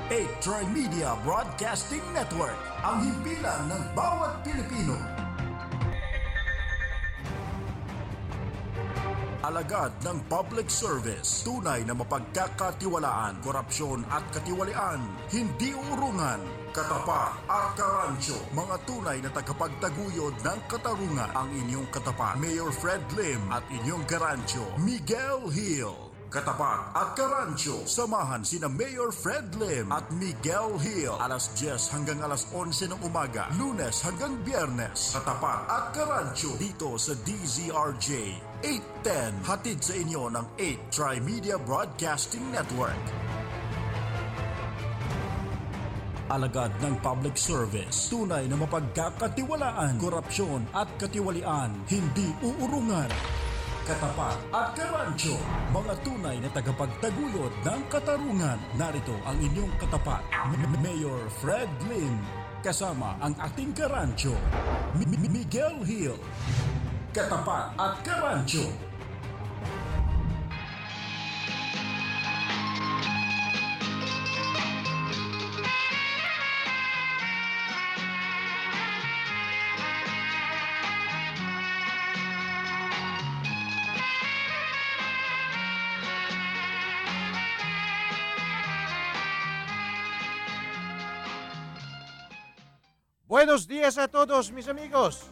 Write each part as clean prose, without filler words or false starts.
8 Tri-Media Broadcasting Network, ang himpilan ng bawat Pilipino. Alagad ng public service, tunay na mapagkakatiwalaan, korupsyon at katiwalian, hindi urungan. Katapat at Karancho, mga tunay na tagapagtaguyod ng katarungan. Ang inyong katapat, Mayor Fred Lim, at inyong Karancho, Miguel Hill. Katapat at Karancho, samahan sina Mayor Fred Lim at Miguel Hill alas 10 hanggang alas 11 ng umaga, Lunes hanggang Biyernes. Katapat at Karancho dito sa DZRJ 810, hatid sa inyo ng 8 Tri-Media Broadcasting Network. Alagad ng public service, tunay na mapagkakatiwalaan, korupsyon at katiwalian, hindi uurungan. Katapat at Karancho, mga tunay na tagapagtaguyod ng katarungan. Narito ang inyong katapat, Mayor Fred Lim, kasama ang ating Karancho, Miguel Hill. Katapat at Karancho. Buenos días a todos, mis amigos.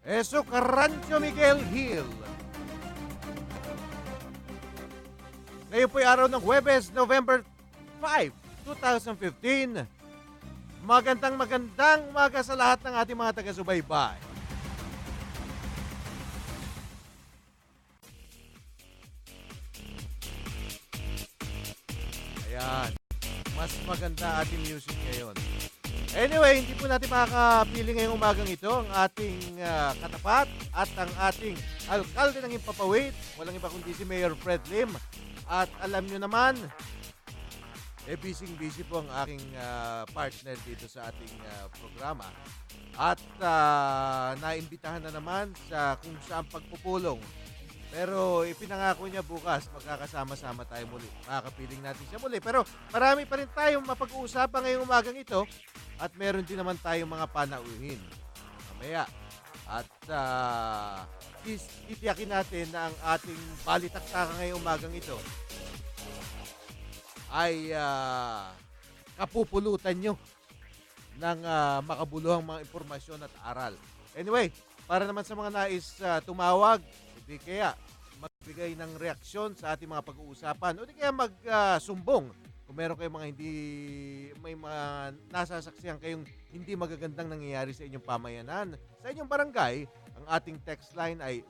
Eso Karancho Miguel Hill. Ngayon po'y araw ng Huwebes, November 5, 2015. Magandang umaga sa lahat ng ating mga taga-subaybay. Ayan. Mas maganda ating music ngayon. Anyway, hindi po natin makakapili ngayong umagang ito ang ating katapat at ang ating alkalde ng Himpapawid. Walang iba kundi si Mayor Fred Lim. At alam nyo naman, busy po ang aking partner dito sa ating programa. At naimbitahan na naman sa kung saan pagpupulong. Pero ipinangako niya bukas, magkakasama-sama tayo muli. Makakapiling natin siya muli. Pero marami pa rin tayong mapag-uusapan ngayong umagang ito. At meron din naman tayong mga panauhin mamaya. At titiyakin natin na ang ating balitaktakan ngayong umagang ito ay kapupulutan nyo ng makabuluhang mga impormasyon at aral. Anyway, para naman sa mga nais tumawag, di kaya magbigay ng reaksyon sa ating mga pag-uusapan o di kaya magsumbong kung meron kayong mga may mga nasasaksihan kayong hindi magagandang nangyayari sa inyong pamayanan, sa inyong barangay. Ang ating text line ay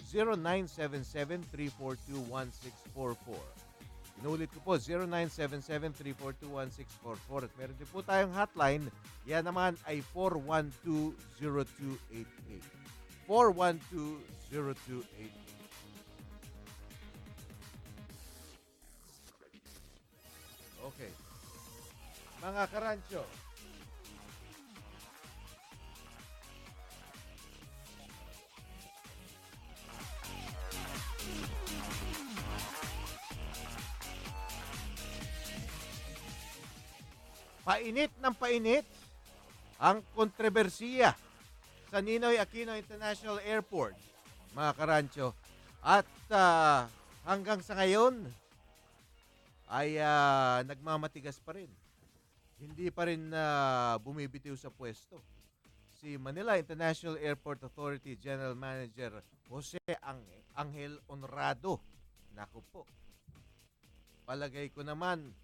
0977-342-1644. Inulit ko po, 0977-342-1644. At meron din po tayong hotline, yan naman ay 412-0288. 412-0288. Okay. Mga Karancho, painit ng painit ang kontrobersiya sa Ninoy Aquino International Airport, mga Karancho. At hanggang sa ngayon ay nagmamatigas pa rin. Hindi pa rin bumibitiw sa pwesto si Manila International Airport Authority General Manager Jose Angel Honrado. Naku po, palagay ko naman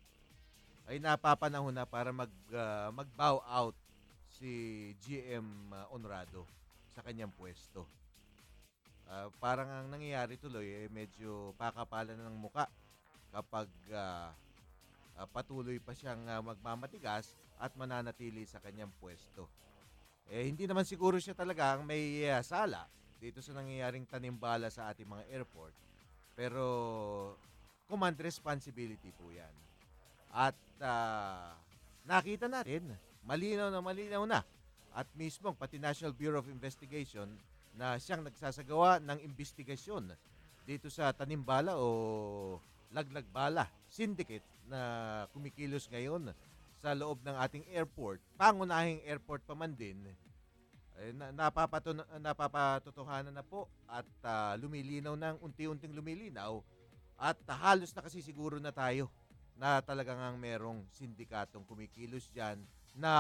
ay napapanahon na para mag-bow out si GM Honrado sa kanyang pwesto. Parang ang nangyayari tuloy medyo pakapalan ng muka kapag patuloy pa siyang magmamatigas at mananatili sa kanyang pwesto. Hindi naman siguro siya talaga ang may sala dito sa nangyayaring tanimbala sa ating mga airport. Pero command responsibility po yan. At nakita natin, malinaw na. At mismo pati National Bureau of Investigation na siyang nagsasagawa ng investigasyon dito sa tanimbala o laglag bala syndicate na kumikilos ngayon sa loob ng ating airport, pangunahing airport pa man din, napapatotohanan na po at lumilinaw ng unti-unting lumilinaw at halos nakasisiguro na tayo na talagang merong sindikatong kumikilos dyan na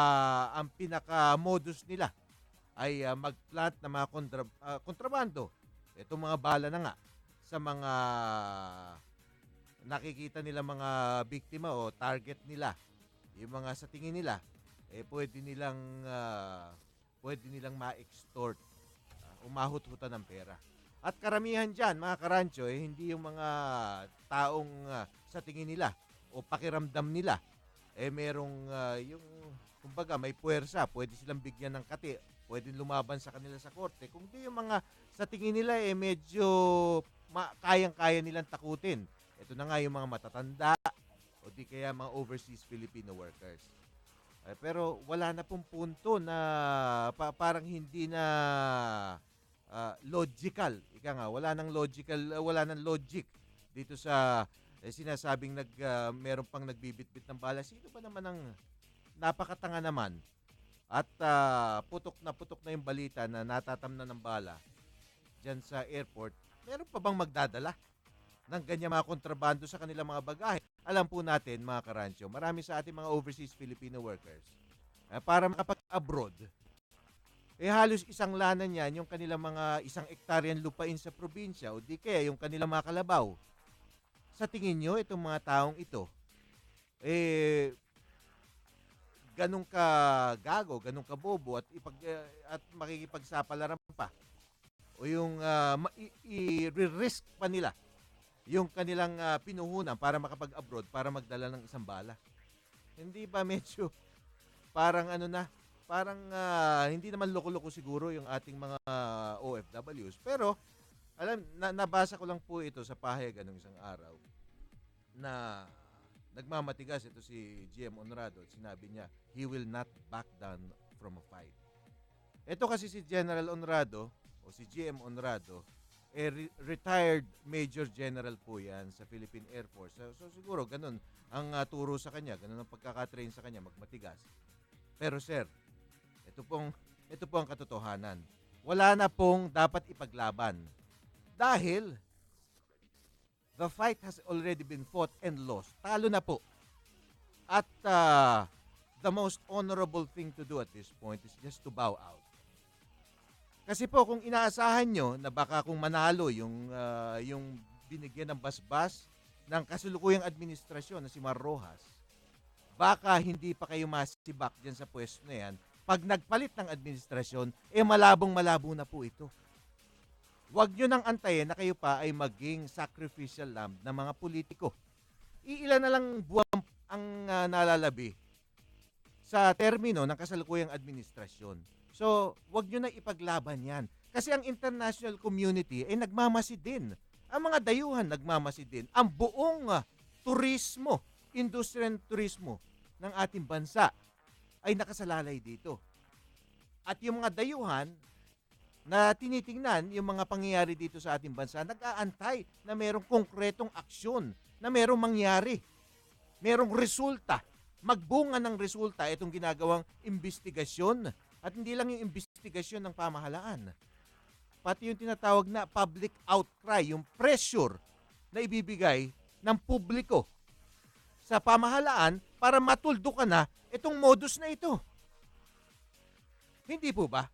ang pinaka-modus nila ay mag-plant ng mga kontrabando. Itong mga bala na nga sa mga nakikita nila mga biktima o target nila. Yung mga sa tingin nila, pwede nilang ma-extort, umahut-hutan ng pera. At karamihan dyan, mga karancho, hindi yung mga taong sa tingin nila o pakiramdam nila, merong yung, kumbaga, may puwersa, pwede silang bigyan ng kati, pwede lumaban sa kanila sa korte. Kung di yung mga sa tingin nila, medyo kayang-kaya nilang takutin. Ito na nga yung mga matatanda o di kaya mga overseas Filipino workers. Pero wala na pong punto na parang hindi na logical. Ika nga, wala nang logic dito sa sinasabing meron pang nagbibitbit ng bala. Sino ba naman ang napakatanga naman at putok na yung balita na natatamnan ng bala dyan sa airport? Meron pa bang magdadala ng ganyan mga kontrabando sa kanilang mga bagahe? Alam po natin, mga karancho, marami sa ating mga overseas Filipino workers para makapag-abroad, halos isang lanan yan yung kanilang mga 1 hektaryan lupain sa probinsya o di kaya yung kanilang mga kalabaw. Sa tingin nyo, itong mga taong ito, ganun ka gago, ganun ka bobo at makikipagsapalaran pa o yung i-risk pa nila yung kanilang pinuhunan para makapag-abroad para magdala ng isang bala. Hindi ba medyo parang parang hindi naman loko-loko siguro yung ating mga OFWs. Pero nabasa ko lang po ito sa pahayagan ng isang araw na nagmamatigas ito si GM Honrado at sinabi niya, he will not back down from a fight. Ito kasi si General Honrado o si GM Honrado, retired Major General po yan sa Philippine Air Force. So siguro ganun ang turo sa kanya, ganun ang pagkakatrain sa kanya, magmatigas. Pero sir, ito po ang katotohanan. Wala na pong dapat ipaglaban. Dahil the fight has already been fought and lost. Talo na po. At the most honorable thing to do at this point is just to bow out. Kasi po kung inaasahan nyo na baka kung manalo yung binigyan ng basbas ng kasulukuyang administrasyon na si Mar Rojas, baka hindi pa kayo masibak dyan sa pwesto na yan. Pag nagpalit ng administrasyon, malabong-malabo na po ito. Huwag nyo nang antayin na kayo pa ay maging sacrificial lamb ng mga politiko. Iilan na lang buwan ang nalalabi sa termino ng kasalukuyang administrasyon. So, wag nyo na ipaglaban yan. Kasi ang international community ay nagmamasid din. Ang mga dayuhan nagmamasid din. Ang buong turismo, industrial turismo ng ating bansa ay nakasalalay dito. At yung mga dayuhan na tinitingnan yung mga pangyayari dito sa ating bansa, nag-aantay na merong konkretong aksyon, na merong mangyari, merong resulta, magbunga ng resulta itong ginagawang investigasyon. At hindi lang yung investigasyon ng pamahalaan. Pati yung tinatawag na public outcry, yung pressure na ibibigay ng publiko sa pamahalaan para matuldukan na itong modus na ito. Hindi po ba?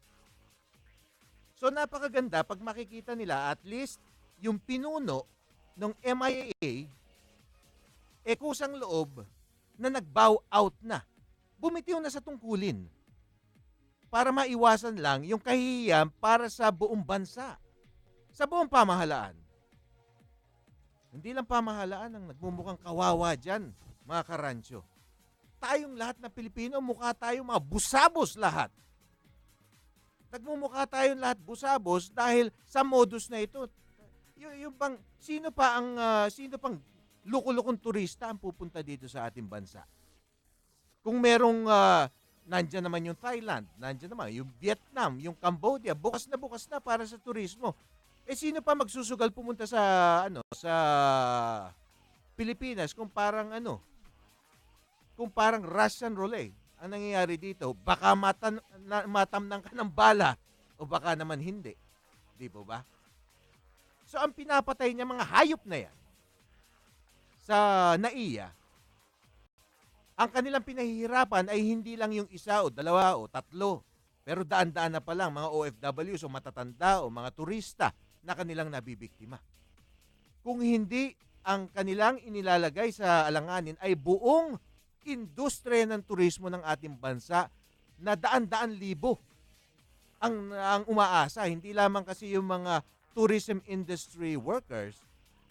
So napakaganda pag makikita nila at least yung pinuno ng MIA kusang loob na nag-bow out na. Bumitiw na sa tungkulin. Para maiwasan lang yung kahihiyan para sa buong bansa. Sa buong pamahalaan. Hindi lang pamahalaan ang nagmumukhang kawawa dyan, mga karancho. Tayong lahat na Pilipino, mukha tayong mga busabos lahat. Nagmumukha tayong lahat busabos dahil sa modus na ito. Yung bang, sino pang lukulukong turista ang pupunta dito sa ating bansa? Kung merong nandiyan naman yung Thailand, nandiyan naman yung Vietnam, yung Cambodia, bukas na para sa turismo. Sino pa magsusugal pumunta sa Pilipinas kung parang kung parang Russian roulette. Ang nangyayari dito, baka matamnan ka ng bala o baka naman hindi. Di po ba? So ang pinapatay niya mga hayop na yan sa NAIA, ang kanilang pinahihirapan ay hindi lang yung isa o dalawa o tatlo. Pero daan-daan na pa lang mga OFWs o matatanda o mga turista na kanilang nabibiktima. Kung hindi ang kanilang inilalagay sa alanganin ay buong industriya ng turismo ng ating bansa na daan-daan libo ang umaasa. Hindi lamang kasi yung mga tourism industry workers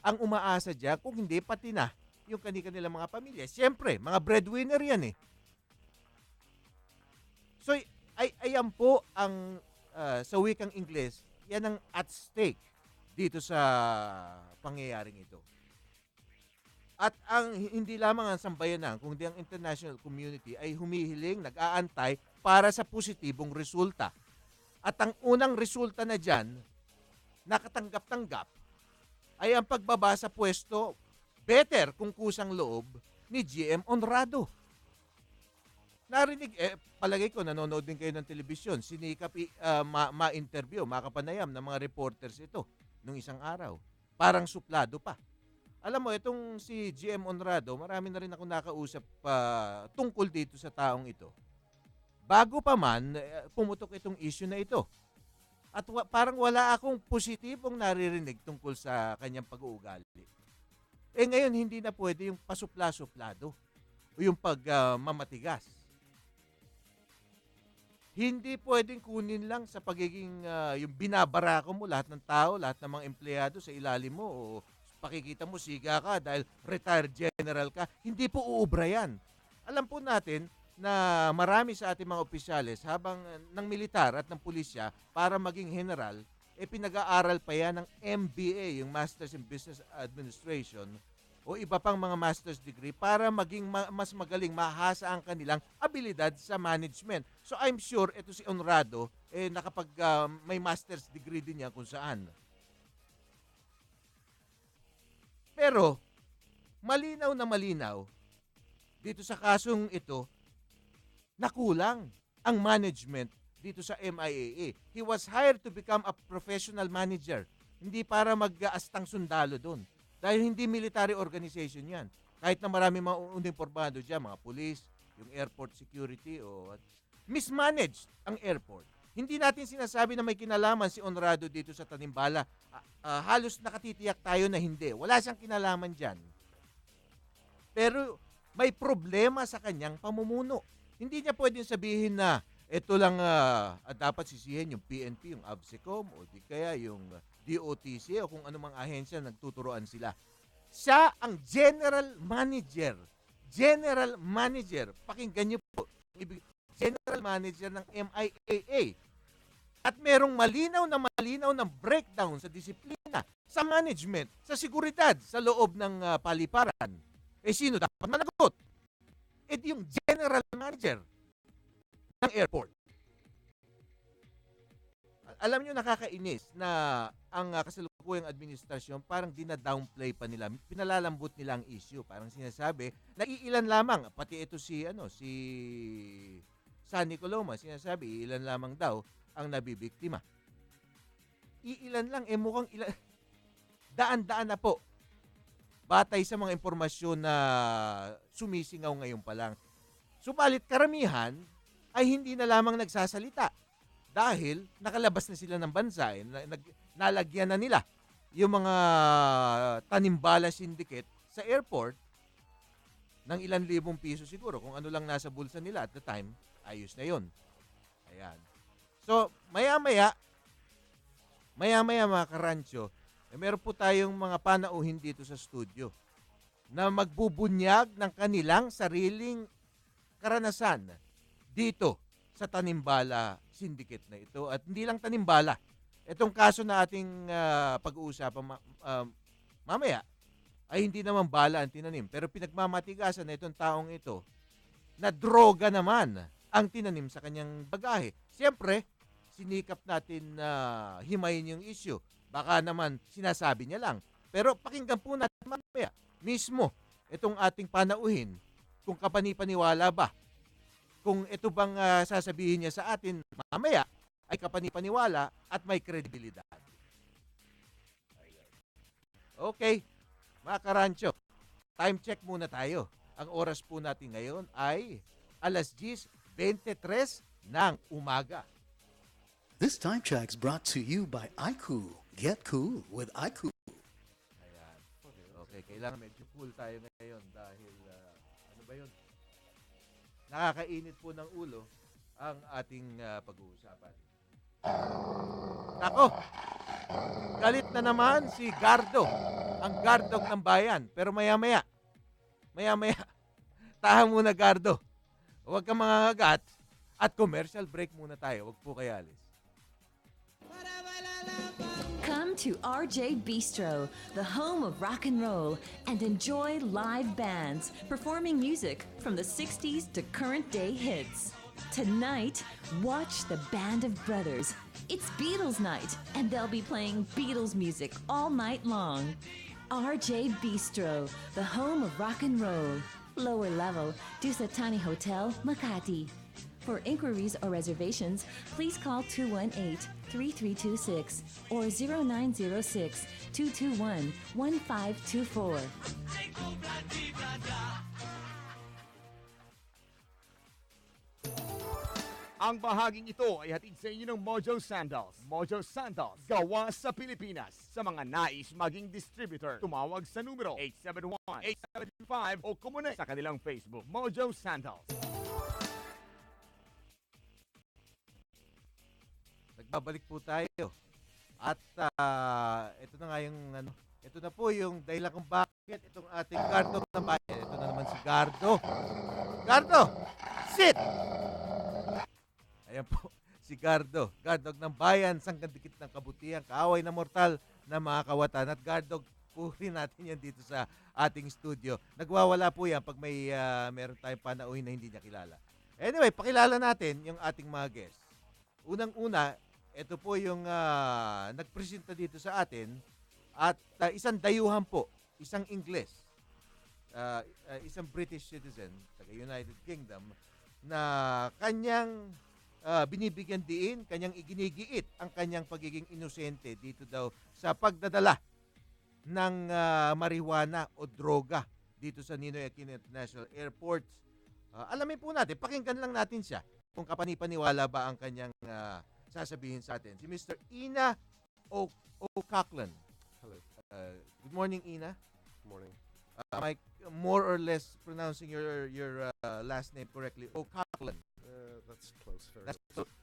ang umaasa dyan, kung hindi pati na yung kanilang mga pamilya. Siyempre, mga breadwinner yan eh. So, ayan po ang sa wikang Ingles, yan ang at stake dito sa pangyayaring ito. At ang hindi lamang ang sambayanan, kundi ang international community ay humihiling, nag-aantay para sa positibong resulta. At ang unang resulta na dyan, nakatanggap-tanggap, ay ang pagbaba sa pwesto, better kung kusang loob, ni GM Honrado. Narinig, palagay ko, nanonood din kayo ng telebisyon, sinikap ma-interview, makapanayam ng mga reporters ito nung isang araw. Parang suplado pa. Alam mo, itong si GM Honrado, marami na rin ako nakausap tungkol dito sa taong ito. Bago pa man, pumutok itong issue na ito. At parang wala akong positibong naririnig tungkol sa kanyang pag-uugali. Ngayon, hindi na pwede yung pasupla-suplado o yung pagmamatigas. Hindi pwedeng kunin lang sa pagiging yung binabarako mo lahat ng tao, lahat ng mga empleyado sa ilalim mo o pakikita mo siga ka dahil retired general ka. Hindi po uubra yan. Alam po natin na marami sa ating mga opisyales habang ng militar at ng pulisya para maging general, pinag-aaral pa yan ng MBA, yung Masters in Business Administration, o iba pang mga master's degree para maging mas magaling, mahasa ang kanilang abilidad sa management. So I'm sure ito si Honrado, nakapag may master's degree din niya kung saan. Pero, malinaw na malinaw, dito sa kasong ito, nakulang ang management dito sa MIAA. He was hired to become a professional manager, hindi para mag-aastang sundalo doon. Dahil hindi military organization yan. Kahit na marami mga uniformado dyan, mga police, yung airport security, mismanaged ang airport. Hindi natin sinasabi na may kinalaman si Honrado dito sa Tanimbala. Halos nakatitiyak tayo na hindi. Wala siyang kinalaman dyan. Pero may problema sa kanyang pamumuno. Hindi niya pwedeng sabihin na ito lang dapat sisihin yung PNP, yung ABSECOM, o di kaya yung DOTC o kung anumang ahensya nagtuturoan sila. Siya ang general manager. General manager. Pakinggan niyo po. General manager ng MIAA. At merong malinaw na breakdown sa disiplina, sa management, sa seguridad, sa loob ng paliparan. Sino dapat managot? Yung general manager ng airport. Alam nyo, nakakainis na ang kasalukuyang administrasyon parang dina-downplay pa nila. Pinalalambot nila ang issue. Parang sinasabi, naiilan lamang. Pati ito si Sunny Coloma, sinasabi, iilan lamang daw ang nabibiktima. Iilan lang, mukhang ilan. Daan-daan na po. Batay sa mga impormasyon na sumisingaw ngayon pa lang. Subalit karamihan ay hindi na lamang nagsasalita dahil nakalabas na sila ng bansa. Nalagyan na nila yung mga Tanimbala syndicate sa airport ng ilan libong piso siguro. Kung ano lang nasa bulsa nila at the time, ayos na yun. Ayan. So, maya-maya mga karancho, meron po tayong mga panauhin dito sa studio na magbubunyag ng kanilang sariling karanasan dito sa Tanimbala syndicate na ito. At hindi lang Tanimbala. Itong kaso na ating pag-uusapan mamaya ay hindi naman bala ang tinanim. Pero pinagmamatigasan na itong taong ito na droga naman ang tinanim sa kanyang bagahe. Siyempre, sinikap natin na himayin yung issue. Baka naman sinasabi niya lang. Pero pakinggan po natin mamaya mismo itong ating panauhin kung kapani-paniwala ba. Kung ito bang sasabihin niya sa atin mamaya ay kapani-paniwala at may kredibilidad. Okay, mga karancho, time check muna tayo. Ang oras po natin ngayon ay alas 10:23 ng umaga. This time check's brought to you by iQOO. Get cool with iQOO. Ayan. Okay, kailangan medyo cool tayo ngayon dahil ano ba yun? Nakakainit po ng ulo ang ating pag-uusapan. Nako, galit na naman si Gardo, ang Gardog ng bayan. Pero maya-maya, tahan muna Gardo. Huwag kang mangangagat at commercial break muna tayo. Huwag po kayo alis. Come to RJ Bistro, the home of rock and roll, and enjoy live bands performing music from the 60s to current day hits. Tonight, watch the Band of Brothers. It's Beatles night, and they'll be playing Beatles music all night long. RJ Bistro, the home of rock and roll. Lower level, Dusatani Hotel, Makati. For inquiries or reservations, please call 218-3326 or 0906-221-1524. Ang bahaging ito ay hatid sa inyo ng Mojo Sandals. Mojo Sandals, gawa sa Pilipinas. Sa mga nais maging distributor, tumawag sa numero 871-875 o kumunay sa kanilang Facebook, Mojo Sandals. Nagbabalik po tayo. At ito na nga yung ito na po yung dahilan kung bakit itong ating Gardo ng bayan. Ito na naman si Gardo. Gardo, sit! Ayan po, si Gardo. Gardog ng bayan, sanggandikit ng kabutihan, kaaway na mortal na mga kawatan. At Gardog po rin natin yan dito sa ating studio. Nagwawala po yan pag may meron tayong panauhin na hindi niya kilala. Anyway, pakilala natin yung ating mga guests. Unang-una, ito po yung nagpresenta dito sa atin at isang dayuhan po, isang Ingles, isang British citizen, taga United Kingdom, na kanyang binibigyan diin, kanyang iginigiit ang kanyang pagiging inosente dito daw sa pagdadala ng marijuana o droga dito sa Ninoy Aquino International Airport. Alamin po natin, pakinggan lang natin siya kung kapani-paniwala ba ang kanyang sasabihin sa atin. Si Mr. Ina O'Coughlin. Hello. Good morning, Ina. Good morning. Am I more or less pronouncing your last name correctly? O'Coughlin. That's close. Very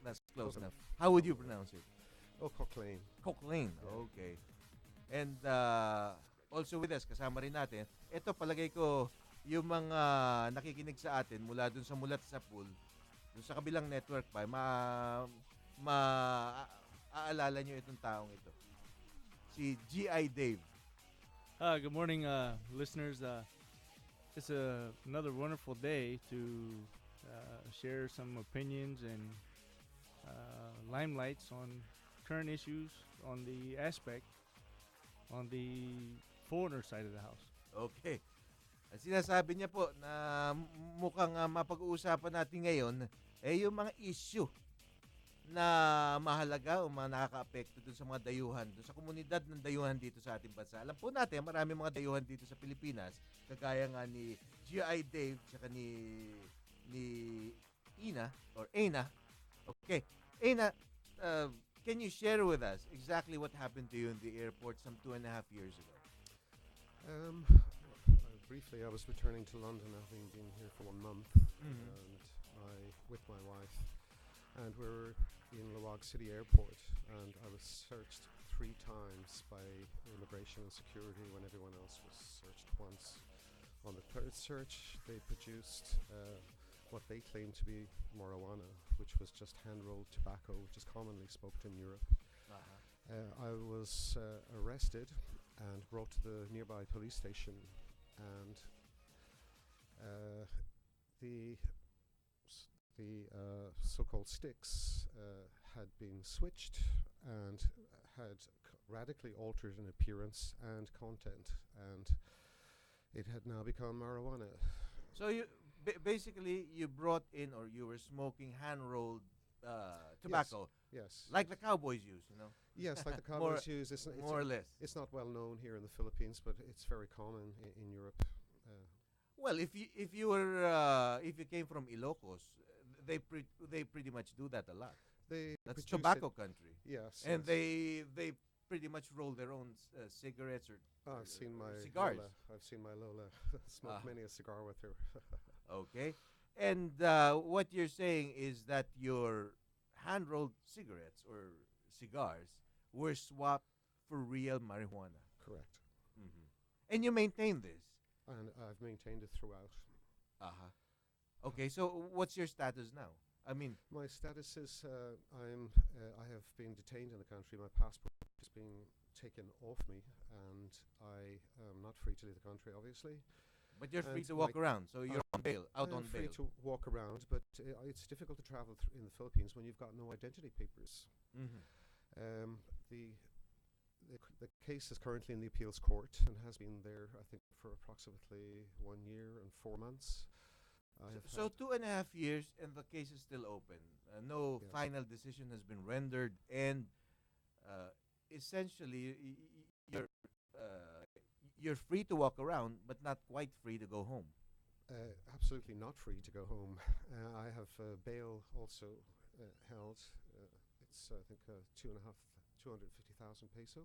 That's close enough. How would you pronounce it? Cochlein. Cochlein. Okay. And also with us, kasama rin natin, ito palagay ko, yung mga nakikinig sa atin mula dun sa Mulat sa Pool, dun sa kabilang network pa, maaalala nyo itong taong ito. Si G.I. Dave. Good morning, listeners. It's another wonderful day to share some opinions and limelights on current issues on the foreigner side of the house. Okay. Ang sinasabi niya po na mukhang mapag-uusapan natin ngayon yung mga issue na mahalaga o mga nakaka-apekto dun sa mga dayuhan, dun sa komunidad ng dayuhan dito sa ating bansa. Alam po natin, marami mga dayuhan dito sa Pilipinas, kagaya nga ni G.I. Dave, tsaka ni Ina, or Aina. Okay. Aina, can you share with us exactly what happened to you in the airport some 2.5 years ago? Briefly, I was returning to London, having been here for 1 month, Mhm. and with my wife, and we were in Lawag City Airport, and I was searched 3 times by immigration and security when everyone else was searched once. On the 3rd search, they produced what they claimed to be marijuana, which was just hand-rolled tobacco, which is commonly smoked in Europe. I was arrested and brought to the nearby police station, and the so-called sticks had been switched and had radically altered in appearance and content, and It had now become marijuana. So basically you brought in, or you were smoking hand-rolled tobacco, Yes. like the cowboys use, you know. Yes, like the More- cowboys use. more or less. It's not well known here in the Philippines, but it's very common in Europe. Well, if you came from Ilocos, they pretty much do that a lot. They That's produce tobacco it. country, Yes. and yes. they pretty much roll their own cigarettes or I've seen my cigars. Lola. I've seen my Lola smoke Ah. many a cigar with her. Okay, and what you're saying is that your hand-rolled cigarettes or cigars were swapped for real marijuana, Correct. and you maintain this. And I've maintained it throughout. Uh-huh. Okay, so what's your status now? I mean, My status is I have been detained in the country. My passport has been taken off me, and I am not free to leave the country, obviously. but you're free And to walk my- around, so you're on bail, out I'm on free bail. to walk around, but it's difficult to travel in the Philippines when you've got no identity papers. Mhm. Um, the case is currently in the appeals court and has been there, I think, for approximately 1 year and 4 months. I have So had- 2.5 years, and the case is still open. No Yes. final decision has been rendered, and essentially you're free to walk around, but not quite free to go home. absolutely not free to go home. I have bail also held. It's I think 250,000 peso,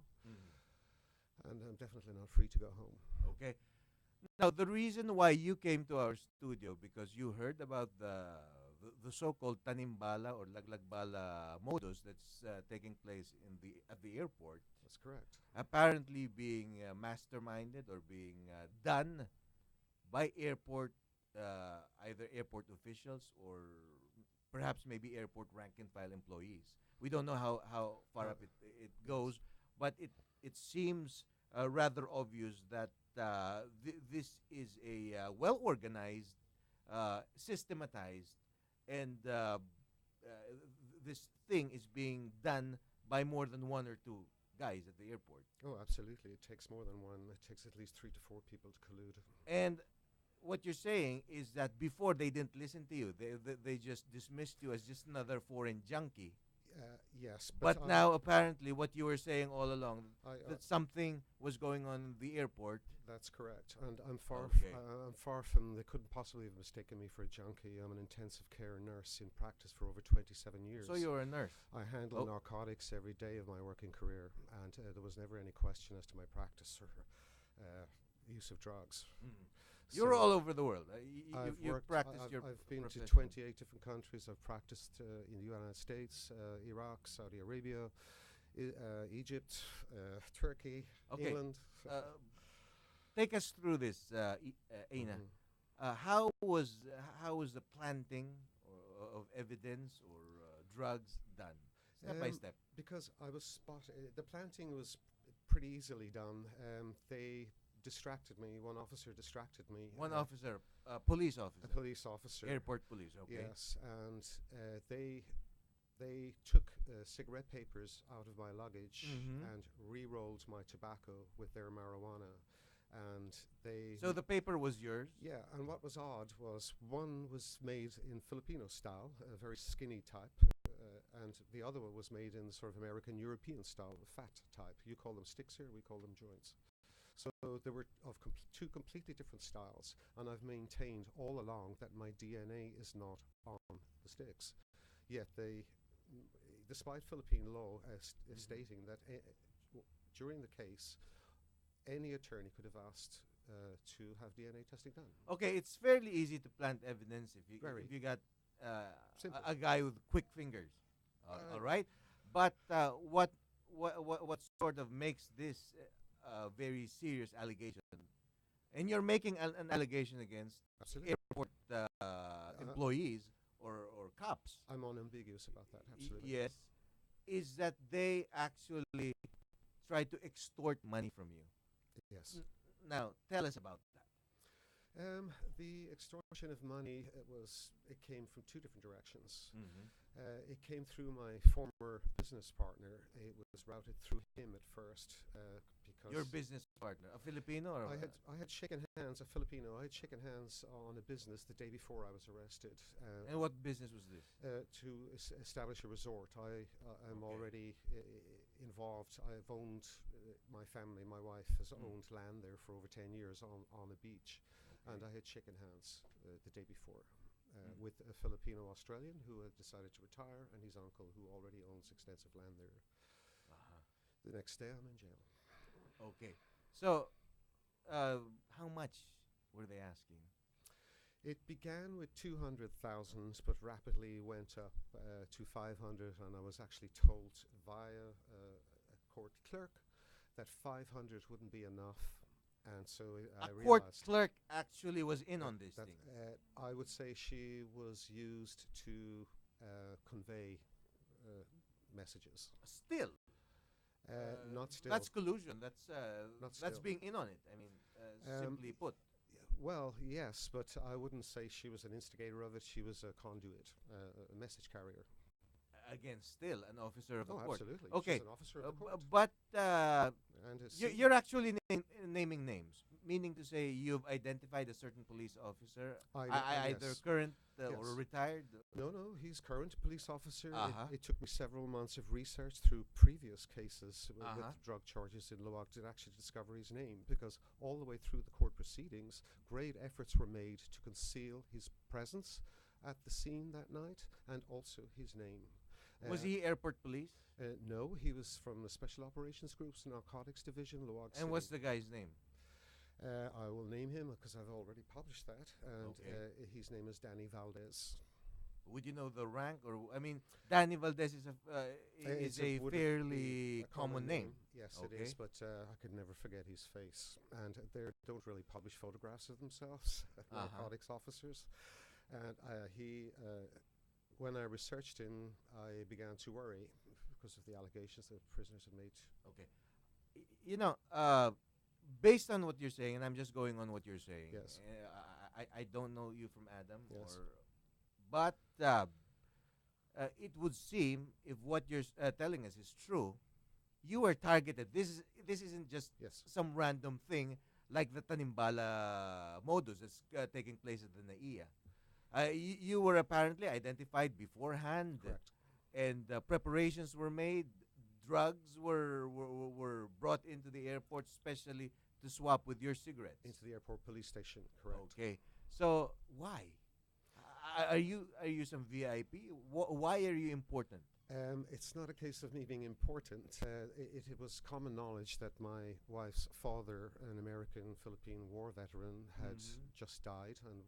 and I'm definitely not free to go home. Okay. Now, the reason why you came to our studio, because you heard about the so-called tanimbala or laglagbala modus that's taking place at the airport, That's correct. apparently being masterminded or being done by either airport officials or perhaps maybe airport rank and file employees. We don't know how far up it goes, but it seems rather obvious that this is a well organized, systematized, and this thing is being done by more than one or two guys at the airport. Oh, absolutely. It takes more than one. It takes at least 3 to 4 people to collude. And what you're saying is that before they didn't listen to you, they just dismissed you as just another foreign junkie. Yes, But now, apparently, what you were saying all along, I, that something was going on in the airport. that's correct. And I'm far, Okay. I'm far from. They couldn't possibly have mistaken me for a junkie. I'm an intensive care nurse in practice for over 27 years. So you're a nurse. I handle Oh. narcotics every day of my working career, and there was never any question as to my practice or use of drugs. You're So all over the world. You've practiced I've, your I've been to profession. 28 different countries. I've practiced in the United States, Iraq, Saudi Arabia, Egypt, Turkey, Okay. England. Take us through this, Aina. Mhm. How was the planting of evidence or drugs done, step by Um, step? Because I was the planting was pretty easily done. They distracted me. One officer distracted me. One officer, police a officer, police officer. airport police. Okay. Yes, and they took cigarette papers out of my luggage Mhm. and re-rolled my tobacco with their marijuana, and they. So the paper was yours. Yeah, and what was odd was one was made in Filipino style, a very skinny type, and the other one was made in the sort of American European style, the fat type. You call them sticks here, we call them joints. So there were of two completely different styles, and I've maintained all along that my DNA is not on the sticks. Yet despite Philippine law stating that during the case, any attorney could have asked to have DNA testing done. Okay, it's fairly easy to plant evidence if you Very. got Simple. a guy with quick fingers. All Uh, right, but what sort of makes this a very serious allegation? And you're making an allegation against Absolutely. airport employees or cops. I'm unambiguous about that, absolutely. Yes, is that they actually try to extort money from you. Yes. Now, tell us about that. The extortion of money, it came from two different directions. It came through my former business partner. It was routed through him at first because Your business partner? A Filipino or I had shaken hands, a Filipino. I had shaken hands on a business the day before I was arrested. and what business was this? To establish a resort. I am Okay. already involved. I've owned my family. My wife has owned land there for over 10 years on a beach, and I had shaken hands the day before. With a Filipino Australian who had decided to retire, and his uncle who already owns extensive land there. Uh-huh. The next day, I'm in jail. Okay. So, how much were they asking? It began with 200,000, but rapidly went up to 500, and I was actually told via a court clerk that 500 wouldn't be enough, and so I A court realized clerk actually was in on this that thing. I would say she was used to convey messages. Still, Not still. that's collusion. That's Not that's still. being in on it. I mean, simply put. Well, yes, but I wouldn't say she was an instigator of it. She was a conduit, a message carrier. Again, still an officer of the Oh, court. absolutely. Okay, She's an officer of the court. but And a you're actually naming names, meaning to say you've identified a certain police officer, either yes. current or Yes. retired. No, he's current police officer. Uh-huh. It took me several months of research through previous cases with Uh-huh. drug charges in Luwak to actually discover his name, because all the way through the court proceedings, great efforts were made to conceal his presence at the scene that night and also his name. Was he airport police? No, he was from the Special Operations Group's Narcotics Division, Luwak City. And what's the guy's name? I will name him because I've already published that, and Okay. his name is Danny Valdez. Would you know the rank, or I mean, Danny Valdez is It's a would fairly be a common name. Yes, Okay. it is, but I could never forget his face. And they don't really publish photographs of themselves, narcotics officers. And when I researched him, I began to worry because of the allegations that prisoners had made. Okay. You know, based on what you're saying, and I'm just going on what you're saying. Yes. I don't know you from Adam. Yes. But it would seem, if what you're telling us is true, you were targeted. This isn't just Yes. some random thing like the Tanimbala modus that's taking place at the NAIA. You were apparently identified beforehand. Correct. And preparations were made. Drugs were brought into the airport, especially to swap with your cigarettes. Into the airport police station, correct. Okay, so why? Are you some VIP? Why are you important? It's not a case of me being important. It was common knowledge that my wife's father, an American Philippine war veteran, had just died, and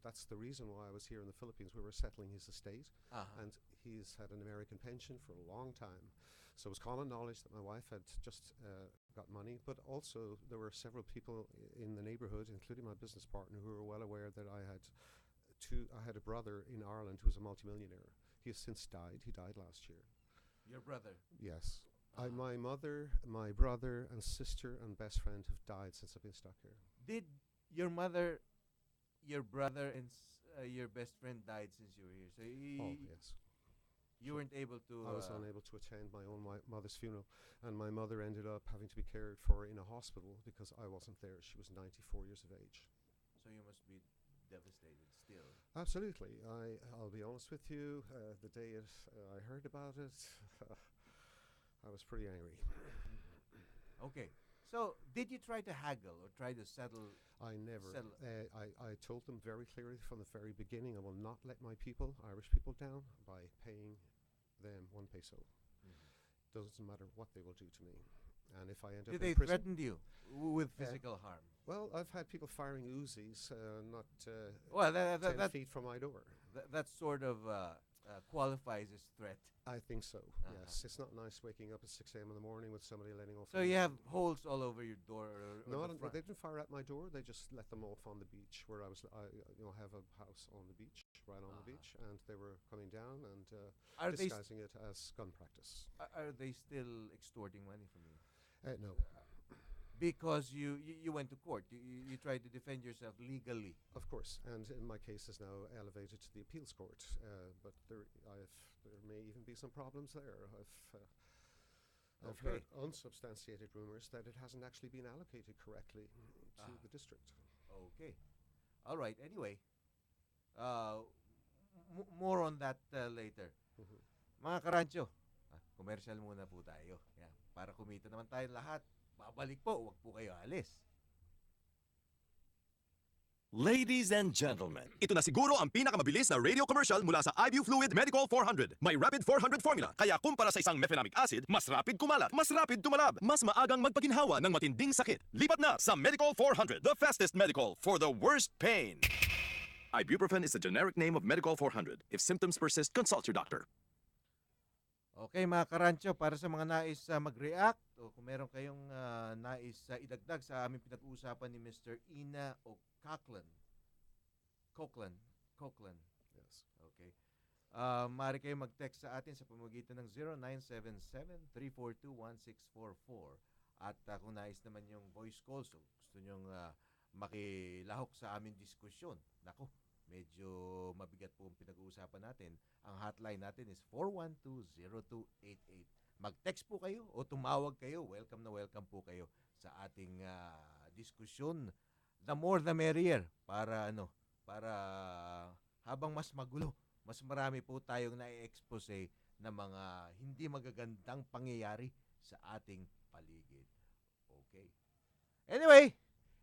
that's the reason why I was here in the Philippines. We were settling his estate, and he's had an American pension for a long time. So it was common knowledge that my wife had just got money, but also there were several people in the neighborhood, including my business partner, who were well aware that I had a brother in Ireland who was a multimillionaire. He has since died. He died last year. Your brother. Yes. My mother, my brother, and sister and best friend have died since I've been stuck here. Did your mother, your brother, and your best friend died since you were here? So Yes. you weren't able to. I was unable to attend my own mother's funeral, and my mother ended up having to be cared for in a hospital because I wasn't there. She was 94 years of age. So you must be devastated still. Absolutely. I'll be honest with you. The day I heard about it, I was pretty angry. Okay. So did you try to haggle or try to settle? I never. Settle. I told them very clearly from the very beginning, I will not let my people, Irish people, down by paying them 1 peso. Doesn't matter what they will do to me. And if I end up Did in they prison, threaten you with physical harm? well, I've had people firing Uzis, not Well, 10 feet from my door. that sort of qualifies as threat. I think so. Uh-huh. Yes, it's not nice waking up at 6 a.m. in the morning with somebody letting off. So an you have Uzi. holes all over your door. No, the front. they didn't fire at my door. They just let them off on the beach where I have a house on the beach, right on the beach, and they were coming down and Are they disguising it as gun practice. are they still extorting money from you? No, Because you went to court. You tried to defend yourself legally. of course, and in my case is now elevated to the appeals court. But there may even be some problems there. I've Okay. heard unsubstantiated rumors that it hasn't actually been allocated correctly to Ah. the district. Okay. All right. Anyway, more on that later. Mhm. Mga karancho, commercial muna po tayo. Yan. Para kumita naman tayo lahat. Babalik po, wag po kayo alis. Ladies and gentlemen, ito na siguro ang pinakamabilis na radio commercial mula sa iBu Fluid Medical 400. May Rapid 400 formula, kaya kumpara sa isang mefenamic acid, mas rapid kumalat, mas rapid tumalab, mas maagang magpaginhawa ng matinding sakit. Lipat na sa Medical 400, the fastest medical for the worst pain. Ibuprofen is the generic name of Medical 400. If symptoms persist, consult your doctor. Okay mga karancho, para sa mga nais mag-react o kung meron kayong nais idagdag sa aming pinag-uusapan ni Mr. Ina o Cochran. Yes. Okay. Maaari kayo mag-text sa atin sa pamamagitan ng 0977-342-1644. At kung nais naman yung voice calls o gusto nyong makilahok sa aming diskusyon, nako, medyo mabigat po ang pinag-uusapan natin. Ang hotline natin is 412-0288. Mag-text po kayo o tumawag kayo. Welcome na welcome po kayo sa ating diskusyon. The more the merrier para habang mas magulo, mas marami po tayong na-expose na mga hindi magagandang pangyayari sa ating paligid. Okay. Anyway,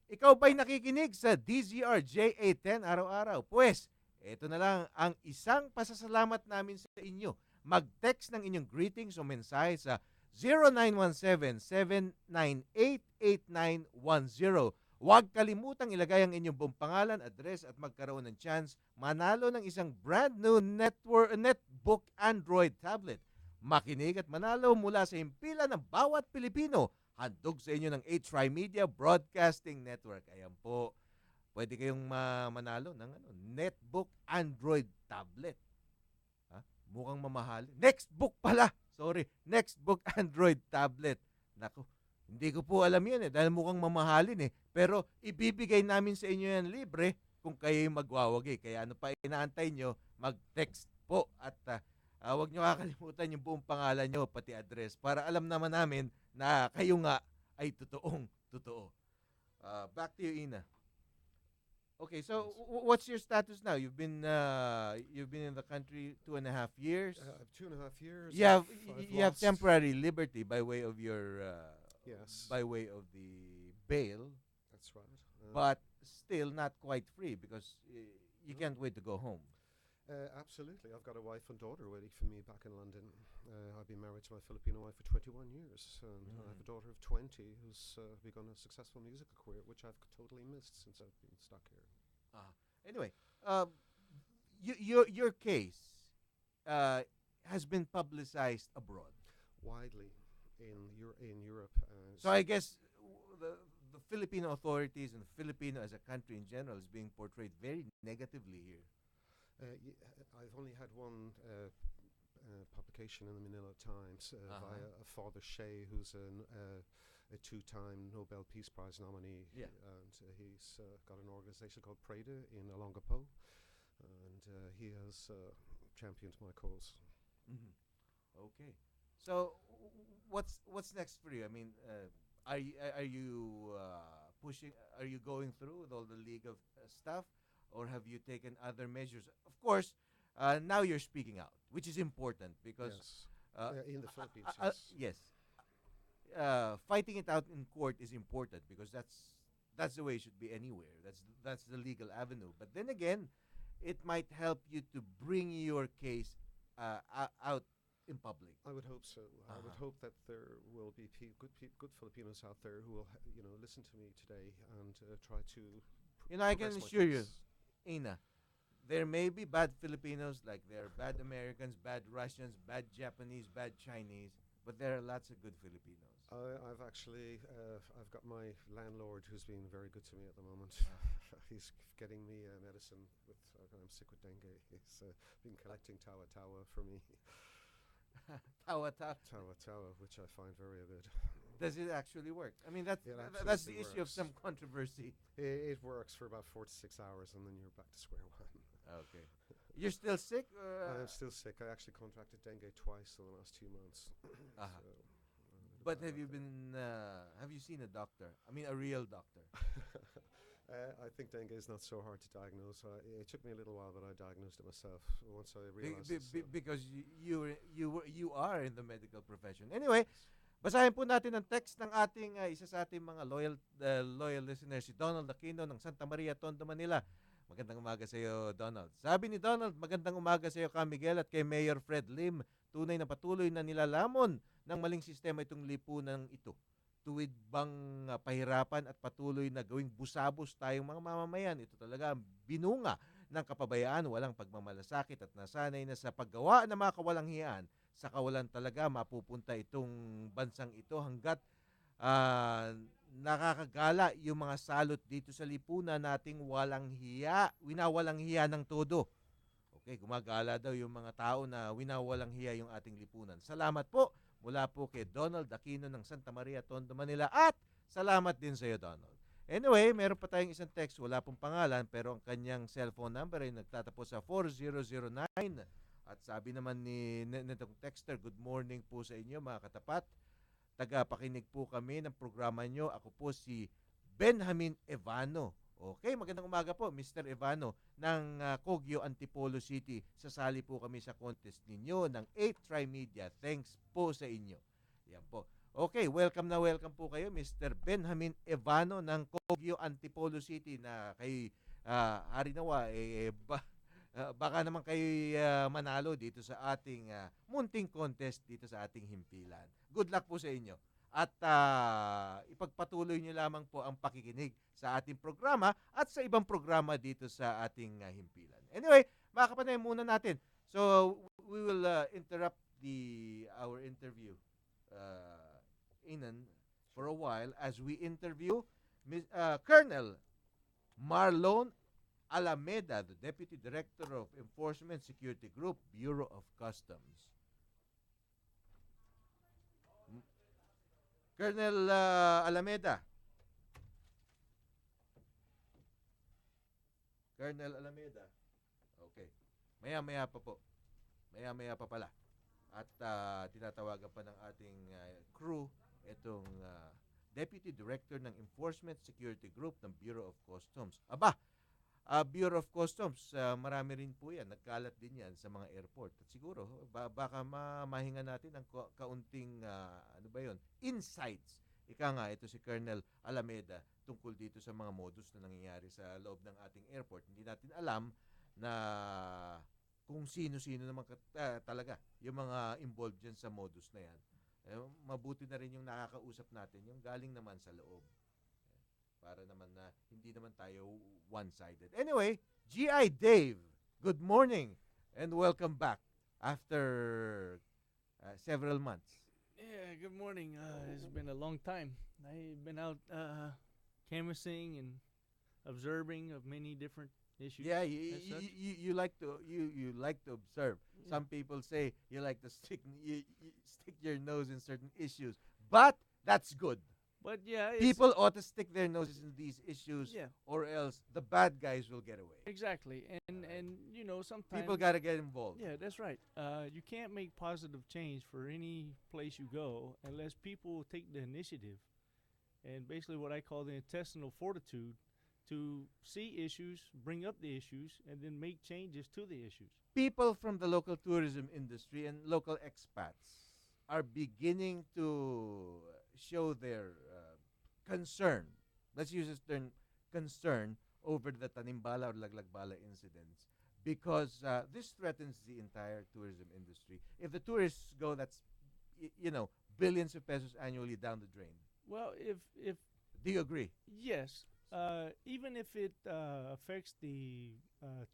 ikaw ba'y nakikinig sa DZRJ 810 araw-araw? Pues, ito na lang ang isang pasasalamat namin sa inyo. Mag-text ng inyong greetings o mensahe sa 0917-798-8910. Huwag kalimutang ilagay ang inyong buong pangalan, address at magkaroon ng chance manalo ng isang brand new netbook Android tablet. Makinig at manalo mula sa himpilan ng bawat Pilipino. Handog sa inyo ng Tri-Media Broadcasting Network. Ayan po. Pwede kayong manalo ng netbook Android tablet. Mukhang mamahal. Nextbook pala. Sorry. Nextbook Android tablet. Nako. Hindi ko po alam yan dahil mukhang mamahalin Pero ibibigay namin sa inyo yan libre kung kayo'y magwawagi. Kaya ano pa inaantay nyo, mag-text po at huwag nyo kakalimutan yung buong pangalan nyo pati address para alam naman namin na kayo nga ay totoo. Back to you, Ina. Okay, so what's your status now? You've been in the country 2.5 years. 2.5 years. You I've have lost- temporary liberty by way of your Yes. by way of the bail, That's right. but still not quite free because you can't wait to go home. Absolutely. I've got a wife and daughter waiting for me back in London. I've been married to my Filipino wife for 21 years. And I have a daughter of 20 who's begun a successful musical career, which I've totally missed since I've been stuck here. Anyway, your case has been publicized abroad. Widely in Europe. So I guess the Filipino authorities and Filipino as a country in general is being portrayed very negatively here. I've only had one publication in the Manila Times via a Father Shea, who's a two-time Nobel Peace Prize nominee. Yeah. And he's got an organization called Prada in Olongapo, and he has championed my cause. Mm-hmm. Okay. So what's next for you? I mean, are you pushing? Are you going through with all the league of stuff, or have you taken other measures? Of course, now you're speaking out, which is important because Yes. In the Philippines, yes, fighting it out in court is important because that's the way it should be anywhere. That's the legal avenue. But then again, it might help you to bring your case out in public. I would hope so. I would hope that there will be good Filipinos out there who will, listen to me today and try to. I can progress my assure you, case. Ina, there may be bad Filipinos like there are bad Americans, bad Russians, bad Japanese, bad Chinese, but there are lots of good Filipinos. I've actually, I've got my landlord who's been very good to me at the moment. He's getting me medicine with. I'm sick with dengue. He's been collecting tawa for me. Tawa. Tawa, which I find very good. Does it actually work? I mean, that's It that's the absolutely issue of works. some controversy. It works for about 4 to 6 hours, and then you're back to square one. Okay. You're still sick? I'm still sick. I actually contracted dengue twice in the last 2 months. So, But have you seen a doctor? I mean, a real doctor? I think dengue is not so hard to diagnose. It took me a little while, but I diagnosed it myself once I realized. Because you are in the medical profession. Anyway, basahin po natin ang text ng ating isa sa ating mga loyal listeners, si Donald Aquino ng Santa Maria, Tondo, Manila. Magandang umaga sa iyo, Donald. Sabi ni Donald, magandang umaga sa iyo, Ka Miguel, at kay Mayor Fred Lim. Tunay na patuloy na nilalamon ng maling sistema itong lipunan ito. Tuwid bang pahirapan at patuloy na gawing busabos tayong mga mamamayan. Ito talaga ang binunga ng kapabayaan, walang pagmamalasakit at nasanay na sa paggawa ng mga kawalang hiyaan. Sa kawalan talaga mapupunta itong bansang ito hanggat nakakagala yung mga salot dito sa lipunan nating walang hiya, winawalang hiya ng todo. Okay, gumagala daw yung mga tao na winawalang hiya yung ating lipunan. Salamat po mula po kay Donald Aquino ng Santa Maria, Tondo, Manila. At salamat din sa iyo, Donald. Anyway, meron pa tayong isang text. Wala pong pangalan pero ang kanyang cellphone number ay nagtatapos sa 4009. At sabi naman nitong texter, good morning po sa inyo mga katapat. Tagapakinig po kami ng programa nyo. Ako po si Benjamin Evano. Okay, magandang umaga po, Mr. Evano ng Kogyo, Antipolo City. Sasali po kami sa contest ninyo ng 8 Try Media. Thanks po sa inyo. Yan po. Okay, welcome po kayo, Mr. Benjamin Evano ng Kogyo, Antipolo City, na kay Harinawa, baka naman kayo manalo dito sa ating munting contest dito sa ating himpilan. Good luck po sa inyo. At ipagpatuloy nyo lamang po ang pakikinig sa ating programa at sa ibang programa dito sa ating himpilan. Anyway, mga kapanay muna natin. So, we will interrupt our interview for a while as we interview Colonel Marlon Alameda, the Deputy Director of Enforcement Security Group, Bureau of Customs. Colonel Alameda. Colonel Alameda. Okay. Maya-maya pa po. Maya-maya pa pala. At tinatawagan pa ng ating crew itong Deputy Director ng Enforcement Security Group ng Bureau of Customs. Aba, Bureau of Customs, marami rin po yan. Nagkalat din yan sa mga airport. At siguro, baka mahinga natin ng kaunting, insights. Ika nga, ito si Colonel Alameda tungkol dito sa mga modus na nangyayari sa loob ng ating airport. Hindi natin alam na kung sino-sino naman talaga yung mga involved dyan sa modus na yan. Mabuti na rin yung nakakausap natin, yung galing naman sa loob. Para naman na hindi naman tayo one-sided. Anyway, G.I. Dave, good morning and welcome back after several months. Yeah, good morning. It's been a long time. I've been out canvassing and observing of many different issues. Yeah, you like to observe. Yeah. Some people say you like to stick your nose in certain issues, but that's good. But yeah, People ought to stick their noses in these issues, Yeah. or else the bad guys will get away. Exactly, and you know sometimes People got to get involved. Yeah, that's right. You can't make positive change for any place you go unless people take the initiative, and basically what I call the intestinal fortitude to see issues, bring up the issues, and then make changes to the issues. People from the local tourism industry and local expats are beginning to show their concern. Let's use this term, concern, over the Tanimbala or Laglagbala incidents, because this threatens the entire tourism industry. If the tourists go, that's billions of pesos annually down the drain. Well, if Do you agree? yes, even if it affects the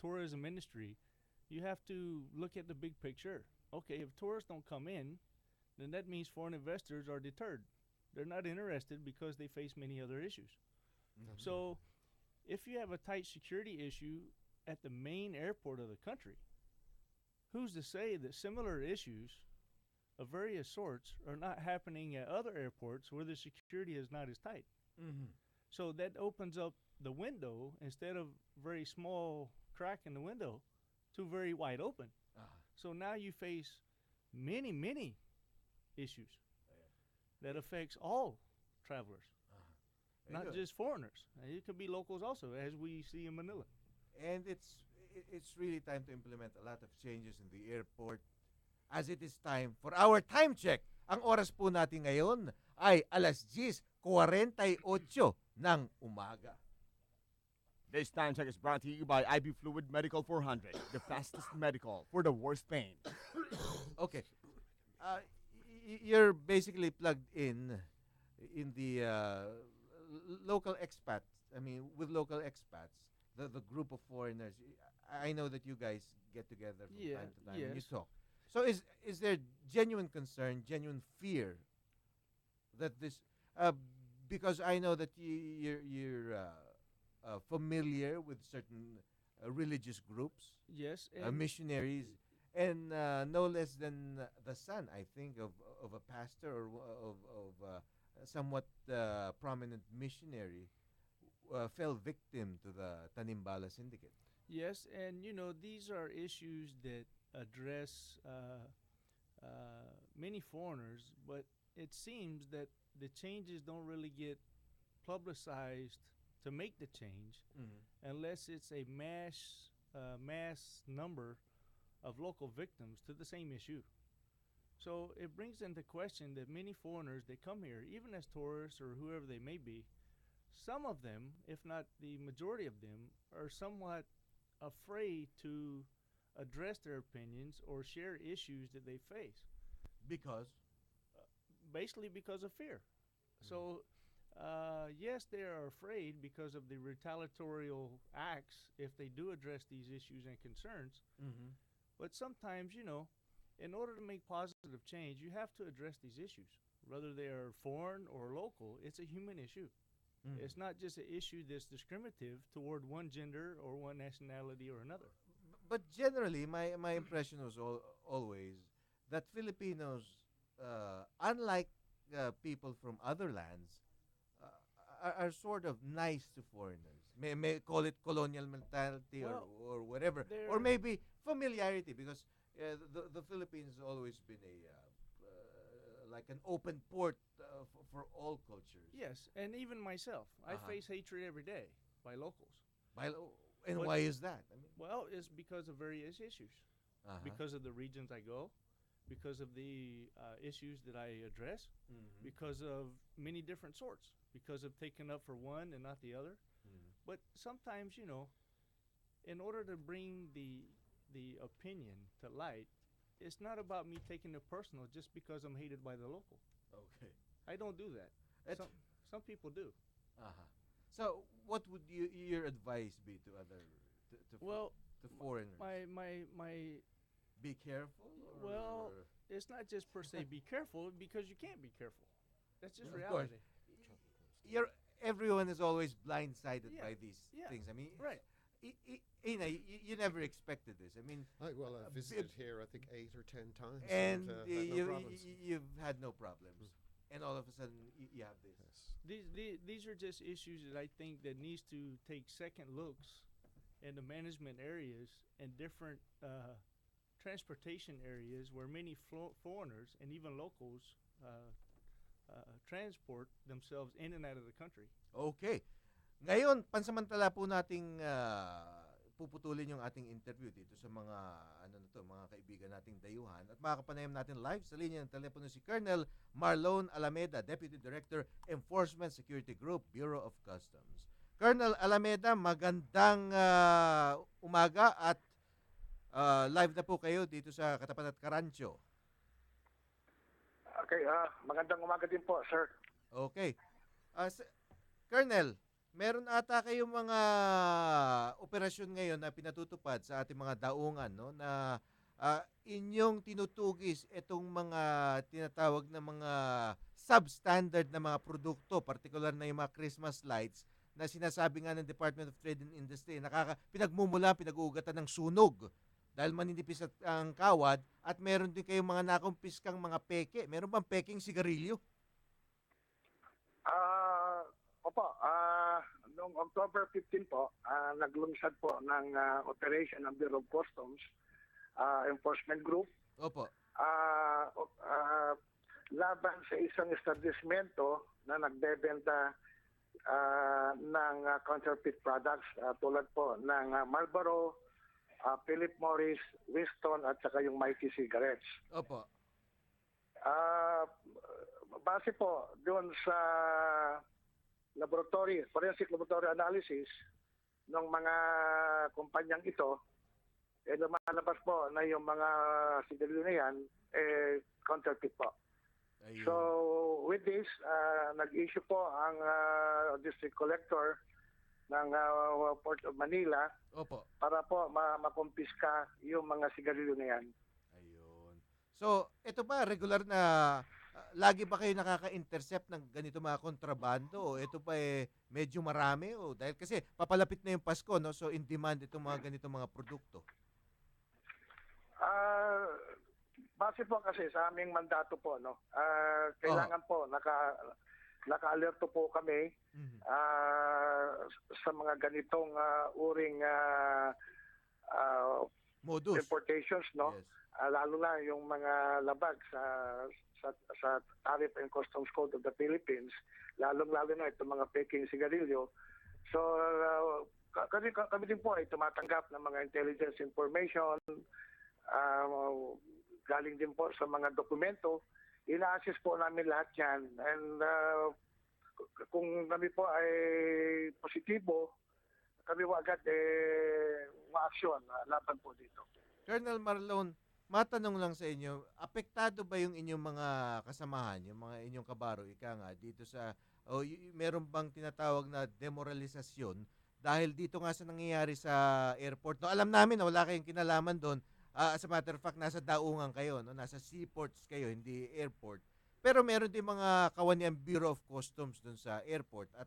tourism industry, you have to look at the big picture. Okay, if tourists don't come in, then that means foreign investors are deterred. They're not interested because they face many other issues. Mm-hmm. So, if you have a tight security issue at the main airport of the country, who's to say that similar issues of various sorts are not happening at other airports where the security is not as tight? Mm-hmm. So that opens up the window, instead of very small crack in the window, to very wide open. So now you face many issues. that affects all travelers, Very not good. just foreigners. It could be locals also, as we see in Manila. And it's really time to implement a lot of changes in the airport as it is time for our time check. Ang oras po natin ngayon ay alas 10:48 ng umaga. This time check is brought to you by IB Fluid Medical 400, the fastest medical for the worst pain. Okay. You're basically plugged in the local expats. I mean, with local expats, the group of foreigners. I know that you guys get together from Yeah, time to time and you yes. talk. So is there genuine concern, genuine fear that this because I know that you're familiar with certain religious groups, Yes, and missionaries, and no less than the son, I think, of a pastor or of somewhat prominent missionary fell victim to the Tanimbala syndicate. yes, and these are issues that address many foreigners, but it seems that the changes don't really get publicized to make the change unless it's a mass number of local victims to the same issue. So it brings into question that many foreigners that come here, even as tourists or whoever they may be, some of them, if not the majority of them, are somewhat afraid to address their opinions or share issues that they face, Because basically because of fear. So, yes, they are afraid because of the retaliatorial acts if they do address these issues and concerns. But sometimes, in order to make positive change, you have to address these issues. Whether they are foreign or local, it's a human issue. It's not just an issue that's discriminative toward one gender or one nationality or another. but generally, my impression was always that Filipinos, unlike people from other lands, are sort of nice to foreigners. May call it colonial mentality Well, or whatever, there- or maybe familiarity because the Philippines has always been like an open port for all cultures. Yes, and even myself, I Uh-huh. face hatred every day by locals. And But- why is that? I mean, Well, it's because of various issues. uh-huh. Because of the regions I go, because of the issues that I address, Mhm. because of many different sorts, because of taking up for one and not the other. Mhm. But sometimes, in order to bring the opinion to light, it's not about me taking it personal just because I'm hated by the local. Okay. I don't do that. That's- Some people do. Uh-huh. So, what would your advice be to other Well, to foreigners? my Be careful. well, or- it's not just per se be careful because you can't be careful. That's just Of course. reality. Everyone is always blindsided Yeah, by these yeah, things. I mean, right. You never expected this. I mean, I Uh, visited here, I think 8 or 10 times. and had no problems. you've had no problems, and all of a sudden you have this. Yes. These are just issues that I think that needs to take second looks in the management areas and different transportation areas where many foreigners and even locals transport themselves in and out of the country. Okay. Ngayon, pansamantala po nating puputulin yung ating interview dito sa mga mga kaibigan nating dayuhan at makakapanayam natin live sa linya ng telepono si Colonel Marlon Alameda, Deputy Director, Enforcement Security Group, Bureau of Customs. Colonel Alameda, magandang umaga at live na po kayo dito sa Katapat At Karancho. Okay, magandang umaga din po, sir. Okay. Colonel, meron ata kayong mga operasyon ngayon na pinatutupad sa ating mga daungan, no, na inyong tinutugis itong mga tinatawag na mga substandard na mga produkto, particular na yung mga Christmas lights na sinasabi nga ng Department of Trade and Industry, pinag-uugatan ng sunog dahil maninipis ang kawad at meron din kayong mga nakumpiskang mga peke. Meron bang peking sigarilyo? Opo, noong October 15 po, naglungsad po ng operation ng Bureau of Customs Enforcement Group. Opo. laban sa isang establishmento na nagbebenta ng counterfeit products tulad po ng Marlboro, Philip Morris, Winston at saka yung Mighty Cigarettes. Opo. Base po doon sa forensic laboratory analysis ng mga kumpanyang ito, lumalabas po na yung mga sigarilyo na yan, counterfeit po. Ayun. So, with this, nag-issue po ang District Collector ng Port of Manila Opo. para po makumpiska yung mga sigarilyo na yan. Ayun. So, ito ba, regular na, lagi ba kayo nakaka-intercept ng ganito mga kontrabando? O ito pa medyo marami? O dahil kasi papalapit na yung Pasko, no? So, in demand itong mga ganito mga produkto. Base po kasi sa aming mandato po, no? Kailangan po naka-alerto po kami sa mga ganitong uring modus importations, no? Yes. Lalo na yung mga labag sa Tariff and Customs Code of the Philippines, lalong-lalo na itong mga peking sigarilyo. So, kami din po ay tumatanggap ng mga intelligence information, galing din po sa mga dokumento. Ina-assess po namin lahat yan. And kung kami po ay positibo, kami po agad ma-action laban po dito. Colonel Marlon, matanong lang sa inyo, apektado ba yung inyong mga kasamahan, yung mga inyong kabaro, ika nga, dito sa, meron bang tinatawag na demoralisasyon dahil dito nga sa nangyayari sa airport? No, alam namin na wala kayong kinalaman doon. As a matter of fact, nasa daungan kayo, no? Nasa seaports kayo, hindi airport. Pero meron din mga kawaniang Bureau of Customs doon sa airport at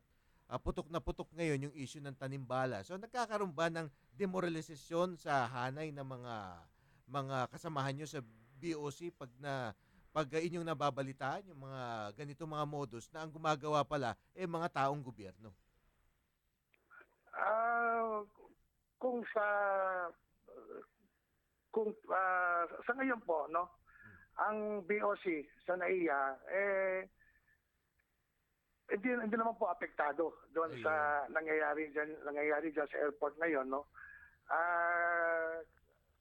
putok na putok ngayon yung issue ng tanimbala. So nagkakaroon ba ng demoralisasyon sa hanay ng mga kasamahan nyo sa BOC pag inyong nababalitaan yung mga ganito mga modus na ang gumagawa pala mga taong gobyerno? Kung sa ngayon po, no, ang BOC sa NAIA hindi naman po apektado doon sa nangyayari diyan sa airport ngayon, no.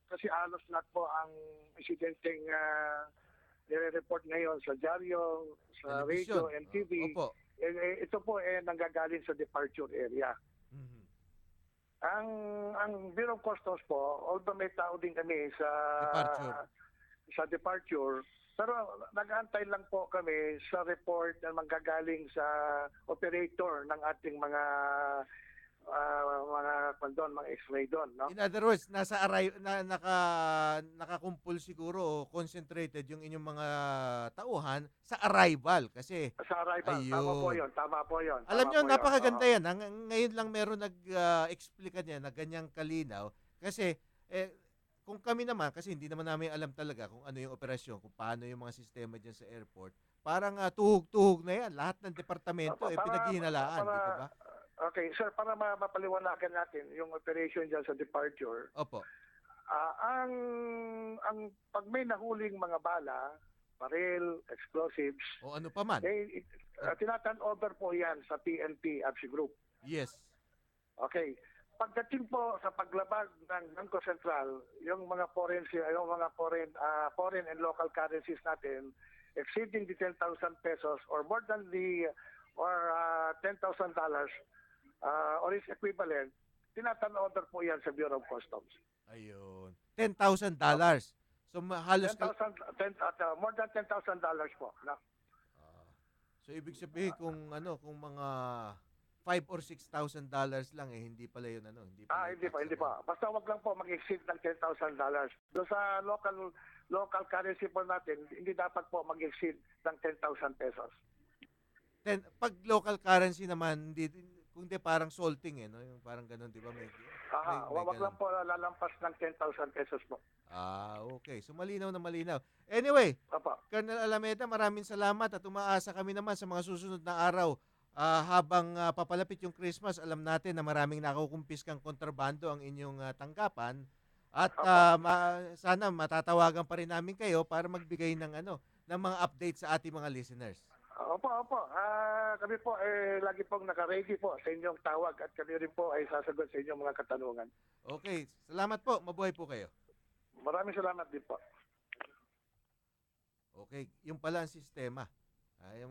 Kasi halos lahat po ang insidenteng nire-report ngayon sa dyaryo, sa radio, MTV. Ito po nanggagaling sa departure area. Ang Bureau of Customs po, although may tao din kami sa departure, pero nag-aantay lang po kami sa report na manggagaling sa operator ng ating mga X-ray doon, no? In other words, nakakumpul siguro o concentrated yung inyong mga tauhan sa arrival kasi sa arrival. Ayun. Tama po 'yon. Alam niyo, napakaganda yan. Ngayon lang meron nag-explica niya na ganyang kalinaw kasi kung kami naman, kasi hindi naman namin alam talaga kung ano yung operasyon, kung paano yung mga sistema dyan sa airport, parang tuhog-tuhog na yan. Lahat ng departamento pinaghihinalaan, di ba? Okay, sir, para mapaliwanagan natin yung operation dyan sa departure. Opo. Ang pag may nahuling mga bala, baril, explosives, o ano pa man, tinatan over po yan sa PNP ABSI Group. Yes. Okay. Pagdating po sa paglabag ng Bangko Sentral, yung mga foreign and local currencies natin exceeding the 10,000 pesos or more than $10,000 or its equivalent, tinatan order po yan sa Bureau of Customs. Ayun. $10,000. So halos more than $10,000 po. No? So ibig sabihin kung mga $5,000 or $6,000 lang hindi pala yun hindi pa. Basta wag lang po mag-exceed ng $10,000. Doon sa local currency po natin, hindi dapat po mag-exceed ng 10,000 pesos. Pag local currency naman, kundi parang salting yung parang ganoon, di ba? Wag lang po lalampas ng 10,000 pesos po. Okay. So malinaw na malinaw. Anyway, Papa. Colonel Alameda, maraming salamat at umaasa kami naman sa mga susunod na araw. Habang papalapit yung Christmas, alam natin na maraming nakukumpiskang kontrabando ang inyong tanggapan at sana matatawagan pa rin namin kayo para magbigay ng ng mga update sa ating mga listeners. Opo. Kami po lagi pong naka-ready po sa inyong tawag at kami rin po ay sasagot sa inyong mga katanungan. Okay, salamat po. Mabuhay po kayo. Maraming salamat din po. Okay, yung pala ang sistema. Ay,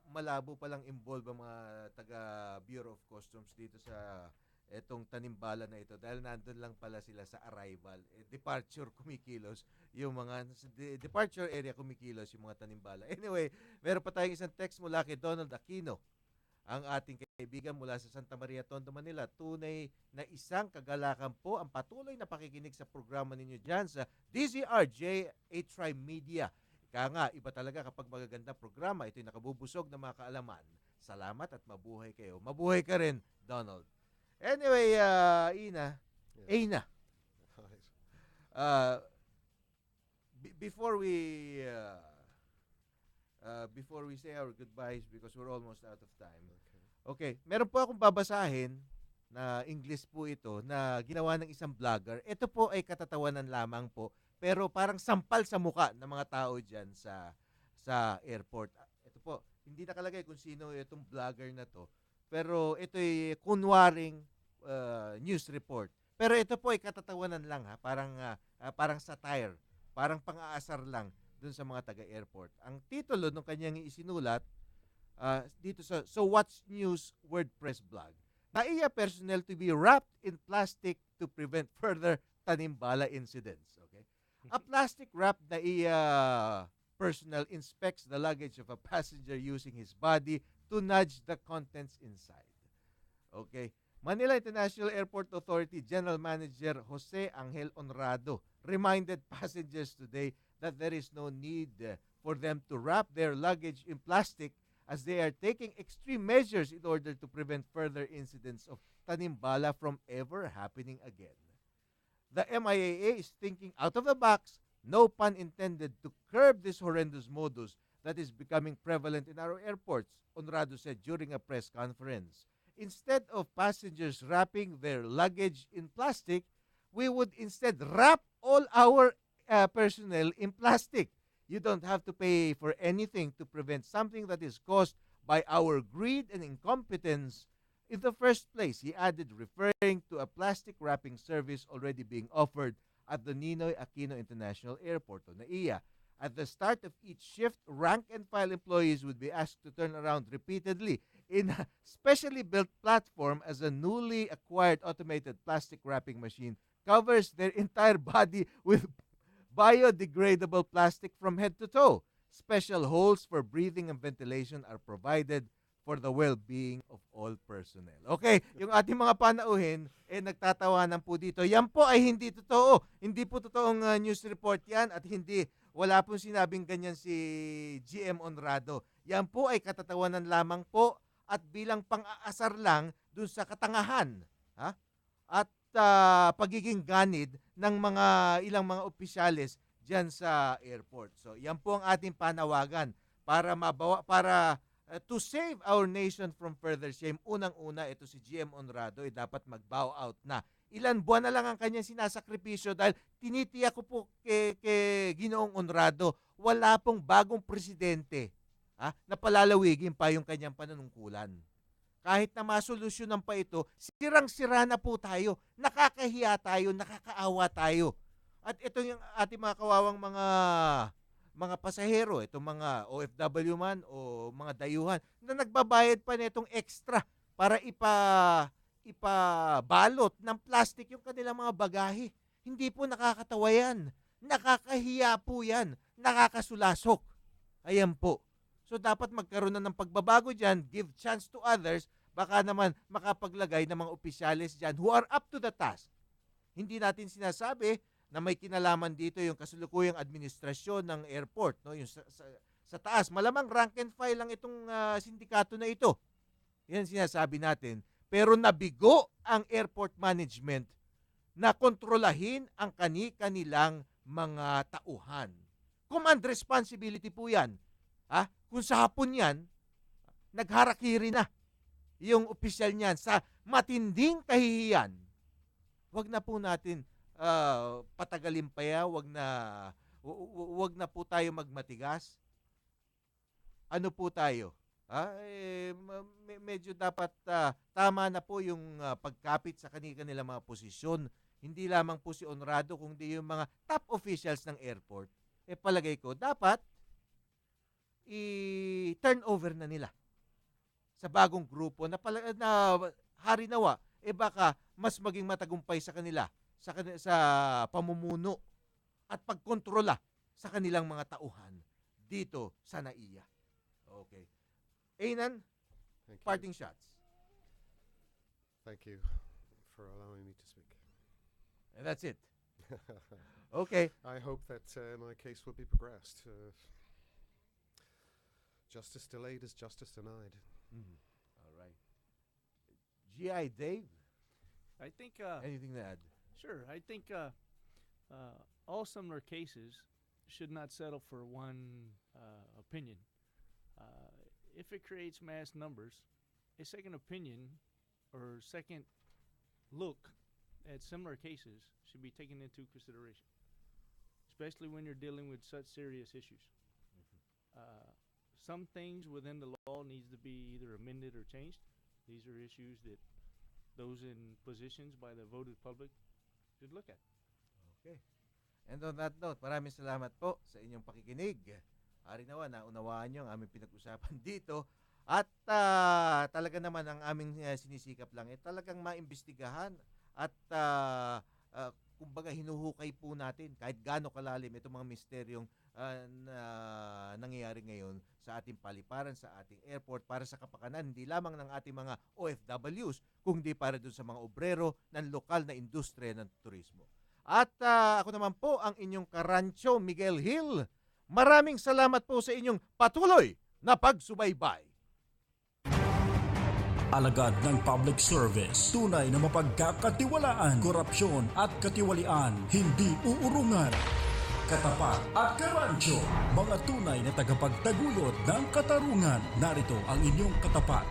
malabo palang involved ang mga taga Bureau of Customs dito sa etong tanimbala na ito dahil nandun lang pala sila sa arrival. Departure kumikilos yung mga departure area kumikilos yung mga tanimbala. Anyway, meron pa tayong isang text mula kay Donald Aquino, ang ating kaibigan mula sa Santa Maria, Tondo, Manila. Tunay na isang kagalakan po ang patuloy na pakikinig sa programa ninyo dyan sa DZRJ A-Tri Media. Kaya nga, iba talaga kapag magaganda programa. Ito'y nakabubusog ng mga kaalaman. Salamat at mabuhay kayo. Mabuhay ka rin, Donald. Anyway, Ina, Yes. uh, before we say our goodbyes because we're almost out of time. Okay, meron po akong babasahin na English po ito na ginawa ng isang vlogger. Ito po ay katatawanan lamang po, pero parang sampal sa muka ng mga tao diyan sa airport. Ito po, hindi nakalagay kung sino itong vlogger na to. Pero ito'y kunwaring news report. Pero ito po ay katatawanan lang ha, parang satire, parang pang-aasar lang dun sa mga taga-airport. Ang titulo ng kanyang isinulat dito sa So What's News WordPress blog. Naiya personnel to be wrapped in plastic to prevent further tanimbala incidents. Okay? A plastic wrap naiya personnel inspects the luggage of a passenger using his body to nudge the contents inside. Okay. Manila International Airport Authority General Manager Jose Angel Honrado reminded passengers today that there is no need for them to wrap their luggage in plastic as they are taking extreme measures in order to prevent further incidents of tanimbala from ever happening again. The MIAA is thinking out of the box, no pun intended, to curb this horrendous modus that is becoming prevalent in our airports, Honrado said during a press conference. Instead of passengers wrapping their luggage in plastic, we would instead wrap all our personnel in plastic. You don't have to pay for anything to prevent something that is caused by our greed and incompetence in the first place, he added, referring to a plastic wrapping service already being offered at the Ninoy Aquino International Airport, o NAIA. At the start of each shift, rank-and-file employees would be asked to turn around repeatedly in a specially built platform as a newly acquired automated plastic wrapping machine covers their entire body with biodegradable plastic from head to toe. Special holes for breathing and ventilation are provided for the well-being of all personnel. Okay, yung ating mga panauhin, nagtatawanan po dito. Yan po ay hindi totoo. Hindi po totoong news report yan at wala pong sinabing ganyan si GM Honrado. Yan po ay katatawanan lamang po at bilang pang-aasar lang dun sa katangahan at pagiging ganid ng ilang mga opisyales dyan sa airport. So yan po ang ating panawagan para to save our nation from further shame. Unang-una, ito si GM Honrado dapat mag-bow out na. Ilan buwan na lang ang kanyang sinasakripisyo dahil tinitiyak ko po kay Ginoong Honrado, wala pong bagong presidente na palalawigin pa yung kanyang panunungkulan. Kahit na masolusyonan pa ito, sirang-sira na po tayo, nakakahiya tayo, nakakaawa tayo. At ito yung ating mga kawawang mga pasahero, itong mga OFW man o mga dayuhan na nagbabayad pa nitong extra para ipabalot ng plastic yung kanilang mga bagahe. Hindi po nakakatawa yan. Nakakahiya po yan. Nakakasulasok. Ayan po. So dapat magkaroon na ng pagbabago dyan, give chance to others, baka naman makapaglagay ng mga opisyalis dyan who are up to the task. Hindi natin sinasabi na may kinalaman dito yung kasalukuyang administrasyon ng airport, no? Yung sa taas. Malamang rank and file lang itong sindikato na ito. Yan sinasabi natin. Pero nabigo ang airport management na kontrolahin ang kanilang mga tauhan. Command responsibility po yan. Kung sa hapon yan, nagharakiri na yung opisyal niyan sa matinding kahihiyan. Huwag na po natin patagalin pa yan, wag na po tayo magmatigas. ano po tayo? Medyo dapat tama na po yung pagkapit sa kanilang mga posisyon. Hindi lamang po si Honrado, kundi yung mga top officials ng airport. Palagay ko, dapat i-turn over na nila sa bagong grupo na hari nawa, baka mas maging matagumpay sa kanila sa pamumuno at pagkontrola sa kanilang mga tauhan dito sa NAIA. Okay. Ainan, Thank you. parting shots. Thank you for allowing me to speak. And that's it. Okay. I hope that my case will be progressed. Justice delayed is justice denied. All right. G.I. Dave, I think anything to add? sure. I think all similar cases should not settle for one opinion. If it creates mass numbers, a second opinion or second look at similar cases should be taken into consideration, especially when you're dealing with such serious issues. Some things within the law needs to be either amended or changed. These are issues that those in positions by the voted public should look at. Okay. And on that note, maraming salamat po sa inyong pakikinig. Hari nawa, naunawaan nyo ang aming pinag-usapan dito. At talaga naman ang aming sinisikap lang talagang maimbestigahan at kumbaga hinuhukay po natin kahit gaano kalalim itong mga misteryong na nangyayari ngayon sa ating paliparan, sa ating airport, para sa kapakanan hindi lamang ng ating mga OFWs, kundi para dun sa mga obrero ng lokal na industriya ng turismo. At ako naman po ang inyong Karancho, Miguel Hill. Maraming salamat po sa inyong patuloy na pagsubaybay. Alagad ng public service, tunay na mapagkakatiwalaan, korupsyon at katiwalian, hindi uurungan. Katapat at Karancho, mga tunay na tagapagtaguyod ng katarungan. Narito ang inyong katapat,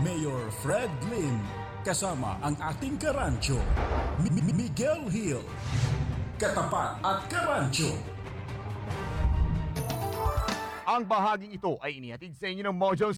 Mayor Fred Lim, kasama ang ating Karancho, Miguel Hill. Katapat at Karancho. Ang bahaging ito ay inihatid sa inyo ng Mojo